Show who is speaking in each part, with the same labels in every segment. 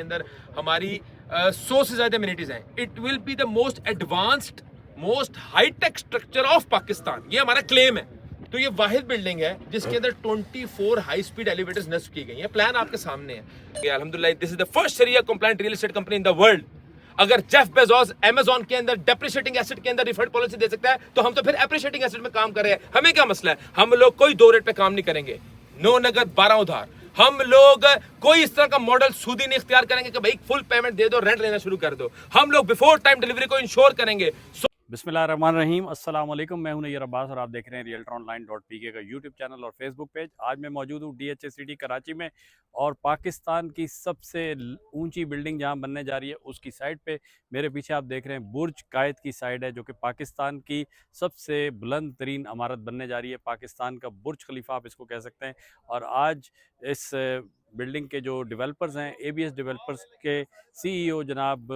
Speaker 1: اندر ہماری 100 سے زیادہ امینٹیز ہیں. It will be the most advanced most high tech structure of Pakistan. یہ ہمارا کلیم ہے. تو یہ واحد بلڈنگ ہے جس کے اندر 24 ہائی اسپیڈ ایلیویٹرز نصب کی گئی ہیں. پلان آپ کے سامنے ہے. الحمدللہ دس از دا فرسٹ شریعہ compliant real estate company in the world. اگر جیف بیزوس امیزون کے اندر ڈیپریشیٹنگ ایسٹ کے اندر ریفنڈ پالیسی دے سکتا ہے تو ہم تو پھر اپریشیٹنگ ایسٹ میں کام کر رہے ہیں. ہمیں کیا مسئلہ ہے؟ ہم لوگ کوئی 2 ریٹ پہ کام نہیں کریں گے. نو نقد 12 ادھار. ہم لوگ کوئی اس طرح کا ماڈل سودی نہیں اختیار کریں گے کہ بھائی فل پیمنٹ دے دو رینٹ لینا شروع کر دو. ہم لوگ بیفور ٹائم ڈیلیوری کو انشور کریں گے.
Speaker 2: بسم اللہ الرحمن الرحیم. السلام علیکم. میں ہوں نیر عباس اور آپ دیکھ رہے ہیں realtor.online.pk کا یوٹیوب چینل اور فیس بک پیج. آج میں موجود ہوں DHA سٹی کراچی میں اور پاکستان کی سب سے اونچی بلڈنگ جہاں بننے جا رہی ہے اس کی سائٹ پہ. میرے پیچھے آپ دیکھ رہے ہیں برج قائد کی سائٹ ہے جو کہ پاکستان کی سب سے بلند ترین عمارت بننے جا رہی ہے. پاکستان کا برج خلیفہ آپ اس کو کہہ سکتے ہیں. اور آج اس بلڈنگ کے جو ڈیولپرز ہیں ABS ڈیولپرز کے CEO جناب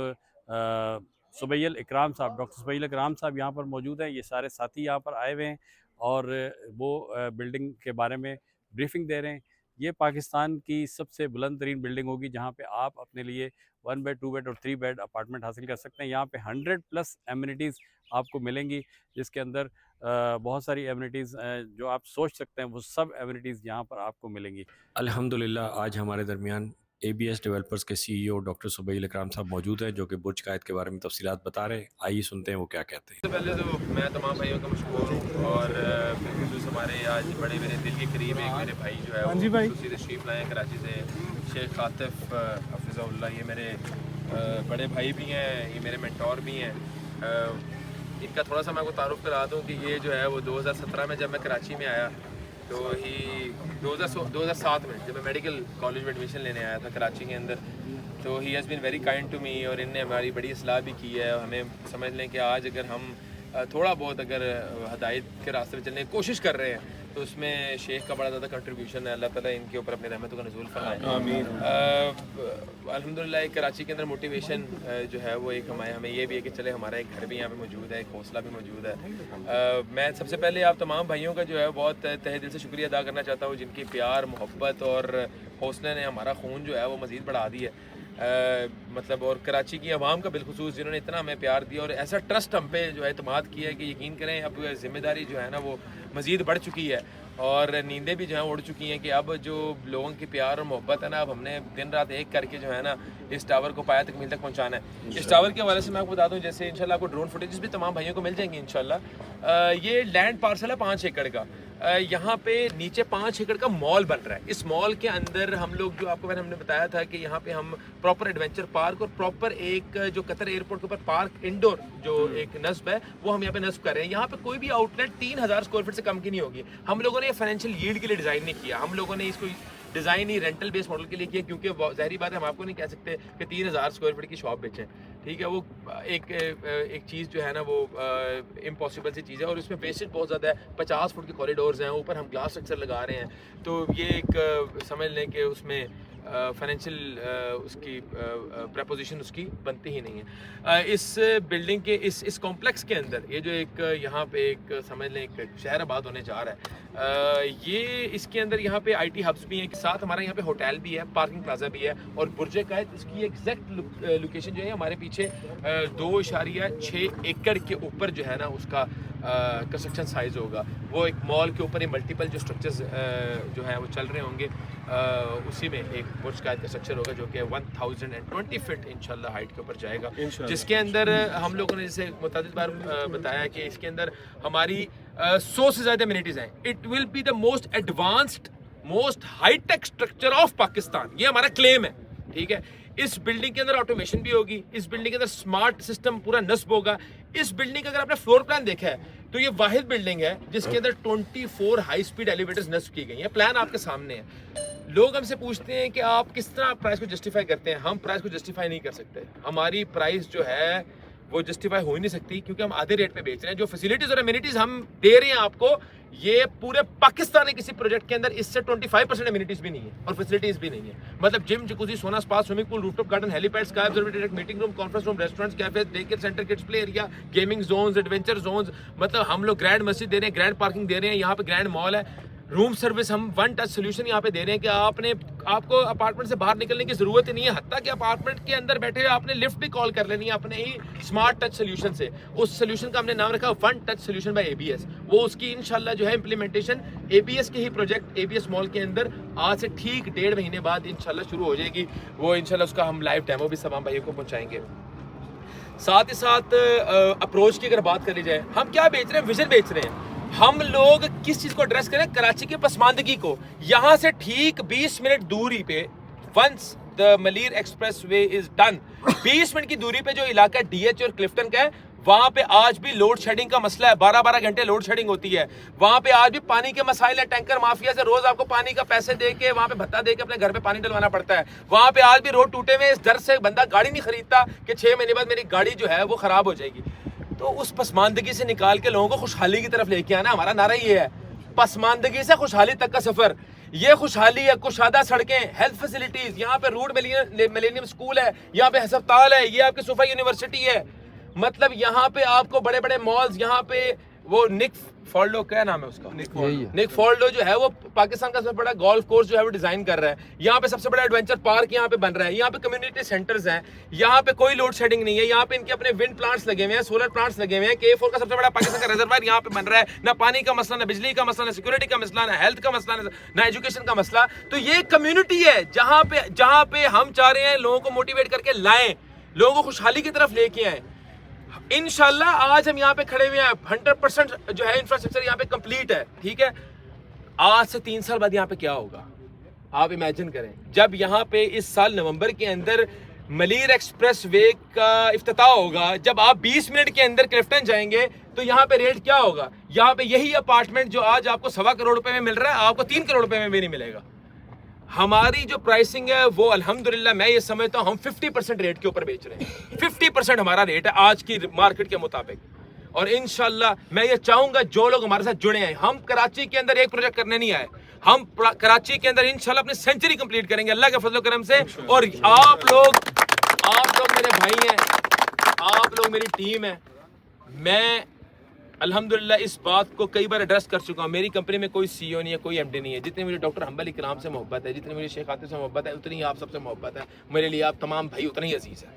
Speaker 2: سبیل اکرام صاحب، ڈاکٹر سبیل اکرام صاحب یہاں پر موجود ہیں. یہ سارے ساتھی یہاں پر آئے ہوئے ہیں اور وہ بلڈنگ کے بارے میں بریفنگ دے رہے ہیں. یہ پاکستان کی سب سے بلند ترین بلڈنگ ہوگی جہاں پہ آپ اپنے لیے 1 بیڈ 2 بیڈ اور 3 بیڈ اپارٹمنٹ حاصل کر سکتے ہیں. یہاں پہ 100+ ایمینٹیز آپ کو ملیں گی جس کے اندر بہت ساری ایمینٹیز جو آپ سوچ سکتے ہیں وہ سب ایمینٹیز یہاں پر آپ کو ملیں گی.
Speaker 3: الحمدللہ آج ہمارے درمیان ABS ڈیولپرز کے CEO ڈاکٹر سبیل اکرام صاحب موجود ہیں جو کہ برج قائد کے بارے میں تفصیلات بتا رہے ہیں. آئیے سنتے ہیں وہ کیا کہتے ہیں.
Speaker 1: سب سے پہلے تو میں تمام بھائیوں کا مشکور ہوں اور بالخصوص ہمارے آج بڑے میرے دل کے قریب ایک میرے بھائی جو ہے وہ خصوصی تشریف لائے ہیں کراچی سے، شیخ عاطف حفظہ اللہ. یہ میرے بڑے بھائی بھی ہیں، یہ میرے مینٹور بھی ہیں. ان کا تھوڑا سا میں کو تعارف کرا دوں کہ یہ جو ہے وہ 2017 میں جب میں کراچی میں آیا تو ہی 2007 میں جب میں میڈیکل کالج میں ایڈمیشن لینے آیا تھا کراچی کے اندر تو ہی has been very kind to me اور ان نے ہماری بڑی اصلاح بھی کی ہے. ہمیں سمجھ لیں کہ آج اگر ہم تھوڑا بہت اگر ہدایت کے راستے میں چلنے کی کوشش کر رہے ہیں تو اس میں شیخ کا بڑا زیادہ کنٹریبیوشن ہے. اللہ تعالیٰ ان کے اوپر اپنے رحمتوں کا نزول فرمائے. آمین. الحمدللہ کراچی کے اندر موٹیویشن جو ہے وہ ایک ہمیں یہ بھی ہے کہ چلے ہمارا ایک گھر بھی یہاں پہ موجود ہے، ایک حوصلہ بھی موجود ہے. میں سب سے پہلے آپ تمام بھائیوں کا جو ہے بہت تہہ دل سے شکریہ ادا کرنا چاہتا ہوں جن کی پیار محبت اور حوصلے نے ہمارا خون جو ہے وہ مزید بڑھا دی ہے. مطلب اور کراچی کی عوام کا بالخصوص جنہوں نے اتنا ہمیں پیار دیا اور ایسا ٹرسٹ ہم پہ جو ہے اعتماد کیا ہے کہ یقین کریں اب ذمہ داری جو ہے نا وہ مزید بڑھ چکی ہے اور نیندیں بھی جو ہیں اڑ چکی ہیں کہ اب جو لوگوں کی پیار اور محبت ہے نا اب ہم نے دن رات ایک کر کے جو ہے نا اس ٹاور کو پایا تکمیل تک پہنچانا ہے. اس ٹاور کے حوالے سے میں آپ کو بتا دوں جیسے انشاءاللہ آپ کو ڈرون فوٹیجز بھی تمام بھائیوں کو مل جائیں گے انشاءاللہ. یہ لینڈ پارسل ہے 5 ایکڑ کا. یہاں پہ نیچے 5 ایکڑ کا مال بن رہا ہے. اس مال کے اندر ہم لوگ جو آپ کو ہم نے بتایا تھا کہ یہاں پہ ہم پراپر ایڈونچر پارک اور پراپر ایک جو قطر ایئرپورٹ کے اوپر پارک انڈور جو ایک نصب ہے وہ ہم یہاں پہ نصب کر رہے ہیں. یہاں پہ کوئی بھی آؤٹ لیٹ 3000 اسکوائر فٹ سے کم کی نہیں ہوگی. ہم لوگوں نے یہ فائنینشیل ییلڈ کے لیے ڈیزائن نہیں کیا. ہم لوگوں نے اس کو ڈیزائن ہی رینٹل بیس ماڈل کے لیے کیا کیونکہ ظاہری بات ہے ہم آپ کو نہیں کہہ سکتے کہ 3000 اسکوائر فٹ کی شاپ بیچیں. ٹھیک ہے، وہ ایک چیز جو ہے نا وہ امپاسبل سی چیز ہے اور اس میں ویسٹیج بہت زیادہ ہے. 50 فٹ کے کوریڈورز ہیں، اوپر ہم گلاس اسٹرکچر لگا رہے ہیں تو یہ ایک سمجھ لیں کہ اس میں فائنینشیل اس کی پریپوزیشن اس کی بنتی ہی نہیں ہے. اس بلڈنگ کے اس کمپلیکس کے اندر یہ جو ایک یہاں پہ ایک سمجھ لیں ایک شہر آباد ہونے جا رہا ہے. یہ اس کے اندر یہاں پہ IT ہبس بھی ہیں، ساتھ ہمارا یہاں پہ ہوٹل بھی ہے، پارکنگ پلازا بھی ہے اور برج قائد اس کی ایگزیکٹ لوکیشن جو ہے ہمارے پیچھے 2.6 ایکڑ کے اوپر جو ہے نا اس کا کنسٹرکشن سائز ہوگا. وہ ایک مال کے اوپر ملٹیپل جو اسٹرکچرز جو ہیں وہ چل رہے ہوں گے اسی میں ایک برج قائد کا اسٹرکچر ہوگا جو کہ 1020 فٹ انشاءاللہ ہائٹ کے اوپر جائے گا جس کے اندر ہم لوگوں نے جیسے متعدد بار بتایا کہ اس کے اندر ہماری 100 سے زیادہ امینٹیز ہیں. It will be the most advanced most high tech structure of Pakistan. یہ ہمارا کلیم ہے. ٹھیک ہے، اس بلڈنگ کے اندر آٹومیشن بھی ہوگی، اس بلڈنگ کے اندر اسمارٹ سسٹم پورا نصب ہوگا. اس بلڈنگ کا اگر آپ نے فلور پلان دیکھا ہے تو یہ واحد بلڈنگ ہے جس کے اندر 24 ہائی اسپیڈ ایلیویٹرز نصب کی گئی ہیں. پلان آپ کے سامنے ہے. لوگ ہم سے پوچھتے ہیں کہ آپ کس طرح پرائس کو جسٹیفائی کرتے ہیں. ہم پرائس کو جسٹیفائی نہیں کر سکتے. ہماری پرائس جو ہے وہ جسٹیفائی ہو ہی نہیں سکتی کیونکہ ہم آدھے ریٹ پہ بیچ رہے ہیں. جو فیسیلیٹیز اور امینٹیز ہم دے رہے ہیں آپ کو یہ پورے پاکستان کے کسی پروجیکٹ کے اندر اس سے 25% امینٹیز بھی نہیں ہے اور فیسیلیٹیز بھی نہیں ہے. مطلب gym, jacuzzi, sauna spa, swimming pool, rooftop garden, helipad, sky observatory, meeting room, conference room, restaurants, cafe, day care centre, kids play area, gaming zones, adventure zones. مطلب ہم لوگ گرینڈ مسجد دے رہے ہیں، grand parking دے رہے ہیں. یہاں پہ grand مال ہے. रूम सर्विस हम वन टच सोल्यूशन यहाँ पे दे रहे हैं कि आपको अपार्टमेंट से बाहर निकलने की ज़रूरत ही नहीं है, हत्ता कि अपार्टमेंट के अंदर बैठे हुए आपने लिफ्ट भी कॉल कर लेनी है अपने ही स्मार्ट टच सोल्यूशन से। उस सोल्यूशन का हमने नाम रखा one touch solution bye ABS। वो उसकी इंशाल्लाह जो है इम्प्लीमेंटेशन ABS के ही प्रोजेक्ट ABS मॉल के अंदर आज से ठीक 1.5 महीने बाद इंशाल्लाह शुरू हो जाएगी। वो इंशाल्लाह उसका हम लाइव डेमो भी तमाम भाइयों को पहुँचाएंगे। साथ ही साथ अप्रोच की अगर बात करी जाए, हम क्या बेच रहे हैं, विजन बेच रहे हैं। हम लोग किस चीज को एड्रेस करें, कराची की पसमानदगी को। यहाँ से ठीक 20 मिनट दूरी पे, once the Malir expressway is done, 20 minute की दूरी पे जो इलाका DH और क्लिफ्टन का है, वहाँ पे आज भी लोड शेडिंग का मसला है। 12-12 घंटे लोड शेडिंग होती है। वहाँ पे आज भी पानी के मसाइल है। टैंकर माफिया से रोज आपको पानी का पैसे दे के, वहाँ पे भत्ता दे के अपने घर पे पानी डलवाना पड़ता है। वहाँ पे आज भी रोड टूटे हुए, इस डर से बंदा गाड़ी नहीं खरीदता कि 6 महीने बाद मेरी गाड़ी जो है वो खराब हो जाएगी। तो उस पसमानदगी से निकाल के लोगों को खुशहाली की तरफ लेके आना हमारा नारा ये है, पसमानदगी से खुशहाली तक का सफर। ये खुशहाली है, कुशादा सड़कें, हेल्थ फैसिलिटीज, यहाँ पे रूट मिलेनियम स्कूल है, यहाँ पे हस्पताल है, ये आपकी सूफा यूनिवर्सिटी है। मतलब यहाँ पे आपको बड़े बड़े मॉल्स, यहाँ पे वो निक फॉल्डो, क्या नाम है उसका, निक फॉल्डो जो है वो पाकिस्तान का सबसे बड़ा गोल्फ कोर्स जो है वो डिजाइन कर रहा है। यहाँ पे सबसे बड़ा एडवेंचर पार्क यहाँ पे बन रहा है। यहाँ पे कम्युनिटी सेंटर्स हैं। यहाँ पे कोई लोड शेडिंग नहीं है। यहाँ पे इनके अपने विंड प्लांट्स लगे हुए हैं, सोलर प्लांट्स लगे हुए हैं। K4 का सबसे बड़ा पाकिस्तान का रिजर्वायर यहाँ पे बन रहा है। ना पानी का मसला, ना बिजली का मसला, ना सिक्योरिटी का मसला, ना हेल्थ का मसला, ना एजुकेशन का मसला। तो ये कम्युनिटी है जहाँ पे हम चाह रहे हैं लोगों को मोटिवेट करके लाएं, लोगों को खुशहाली की तरफ लेके आए। इंशाल्लाह आज हम यहाँ पे खड़े हुए हैं, 100% जो है इंफ्रास्ट्रक्चर यहाँ पे कंप्लीट है, ठीक है। आज से 3 साल बाद यहाँ पे क्या होगा आप इमेजिन करें, जब यहाँ पे इस साल नवंबर के अंदर मलीर एक्सप्रेस वे का इफ्तिताह होगा, जब आप 20 मिनट के अंदर क्लिफ्टन जाएंगे तो यहाँ पे रेट क्या होगा। यहाँ पे यही अपार्टमेंट जो आज आपको 1.25 करोड़ रुपए में मिल रहा है, आपको 3 करोड़ रुपए में भी नहीं मिलेगा। हमारी जो प्राइसिंग है वो अल्हम्दुलिल्लाह मैं ये समझता हूँ हम 50% रेट के ऊपर बेच रहे हैं। 50% हमारा रेट है आज की मार्केट के मुताबिक। और इंशाल्लाह मैं ये चाहूंगा जो लोग हमारे साथ जुड़े हैं, हम कराची के अंदर एक प्रोजेक्ट करने नहीं आए, हम कराची के अंदर इंशाल्लाह अपनी सेंचुरी कंप्लीट करेंगे अल्लाह के फजल करम से। और आप लोग मेरे भाई हैं, आप लोग मेरी टीम है। मैं अल्हम्दुलिल्लाह इस बात को कई बार एड्रेस कर चुका हूँ। मेरी कंपनी में कोई CEO नहीं है, कोई MD नहीं है। जितनी मुझे डॉक्टर हम्बल इकराम से मोहब्बत है, जितनी मुझे शेख आतिफ से मोहब्बत है, उतनी ही आप सबसे मोहब्बत है। मेरे लिए आप तमाम भाई उतने ही अजीज़ हैं।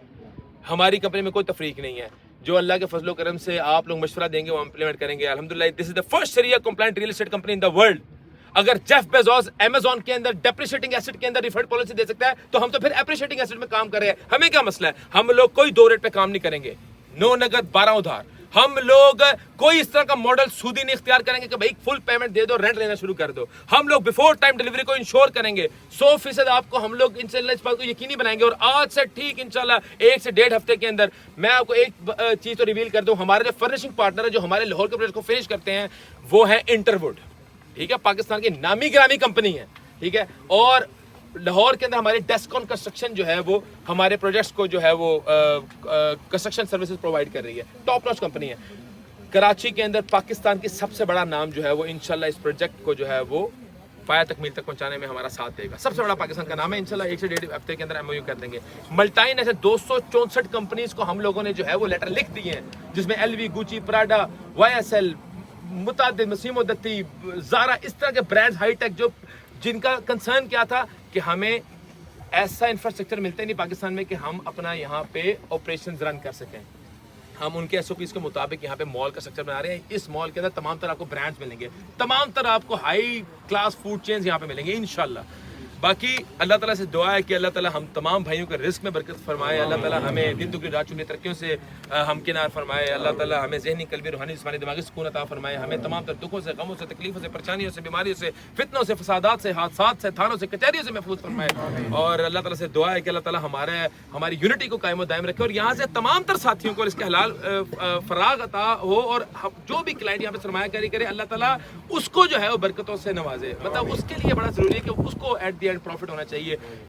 Speaker 1: हमारी कंपनी में कोई तफरीक नहीं है। जो अल्लाह के फजलो करम से आप लोग मशवरा देंगे वो इम्प्लीमेंट करेंगे। अल्हम्दुलिल्लाह दिस इज द फर्स्ट शरिया compliant real estate company in the world. अगर जेफ बेजोस अमेज़न के अंदर डेप्रिशिएटिंग एसेट के अंदर रिफंड पॉलिसी दे सकता है तो हम तो फिर एप्रिशिएटिंग एसेट में काम कर रहे हैं। हमें क्या मसला है, हम लोग कोई 2 रेट पे काम नहीं करेंगे, 9 नगद 12 उधार। हम लोग कोई इस तरह का मॉडल सूदी नहीं इख्तियार करेंगे कि भाई फुल पेमेंट दे दो, रेंट लेना शुरू कर दो। हम लोग बिफोर टाइम डिलीवरी को इंश्योर करेंगे 100% आपको हम लोग इंशाल्लाह इस बात को यकीनी बनाएंगे। और आज से ठीक इंशाल्लाह 1 से 1.5 हफ्ते के अंदर मैं आपको एक चीज़ तो रिवील कर दूं, हमारे जो फर्निशिंग पार्टनर है जो हमारे लाहौर के प्रोजेक्ट को फिनिश करते हैं वो है इंटरवुड, ठीक है, पाकिस्तान की नामी गिरामी कंपनी है, ठीक है। और लाहौर के अंदर हमारे डेस्कॉन कंस्ट्रक्शन जो है वो हमारे प्रोजेक्ट्स को जो है वो कंस्ट्रक्शन सर्विसेज प्रोवाइड कर रही है, टॉप नॉच कंपनी है। कराची के अंदर पाकिस्तान की सबसे बड़ा नाम जो है वो इंशाल्लाह इस प्रोजेक्ट को जो है वो पाया तकमील तक पहुंचाने में हमारा साथ देगा। सबसे बड़ा पाकिस्तान का नाम है। इंशाल्लाह 1 से 1.5 हफ्ते के अंदर MOU कर देंगे। मल्टाइन ऐसे 264 कंपनीज को हम लोगों ने जो है वो लेटर लिख दिए हैं, जिसमें LV, Gucci, Prada, YSL, मुतादिद, मसीमो दत्ती, Zaara, इस तरह के ब्रांड्स हाईटेक जो जिनका कंसर्न क्या था कि हमें ऐसा इंफ्रास्ट्रक्चर मिलता ही नहीं पाकिस्तान में कि हम अपना यहाँ पे ऑपरेशन रन कर सकें। हम उनके SOPs के मुताबिक यहाँ पे मॉल का स्ट्रक्चर बना रहे हैं। इस मॉल के अंदर तमाम तरह आपको ब्रांड्स मिलेंगे, तमाम तरह आपको हाई क्लास फूड चेन्स यहाँ पे मिलेंगे इंशाल्लाह। बाकी अल्लाह ताला से दुआ है कि अल्लाह ताला हम तमाम भाइयों के रिस्क में बरकत फरमाए। अल्लाह ताला हमें दिन दुगनी रात चुनी तरक्कियों से हमकिनार फरमाए। अल्लाह ताला हमें ज़हनी, कल्बी, रूहानी, जिस्मानी, दिमागी सुकून अता फरमाए। हमें तमाम तर दुखों से, गमों से, तकलीफों से, परेशानियों से, बीमारियों से, फितनों से, फसादात से, हादसात से, थानों से, कचहरियों से महफूज फरमाए। और अल्लाह ताला से दुआ है कि अल्लाह ताला हमारी यूनिटी को कायम दायम रखे और यहाँ से तमाम तर साथियों को इसके हलाल फराग अता हो। और जो भी क्लाइंट यहाँ पे सरमायाकारी करे अल्लाह ताला उसको जो है वो बरकतों से नवाजे। मतलब उसके लिए बड़ा ज़रूरी है कि उसको एट द एंड प्रॉफिट होना चाहिए।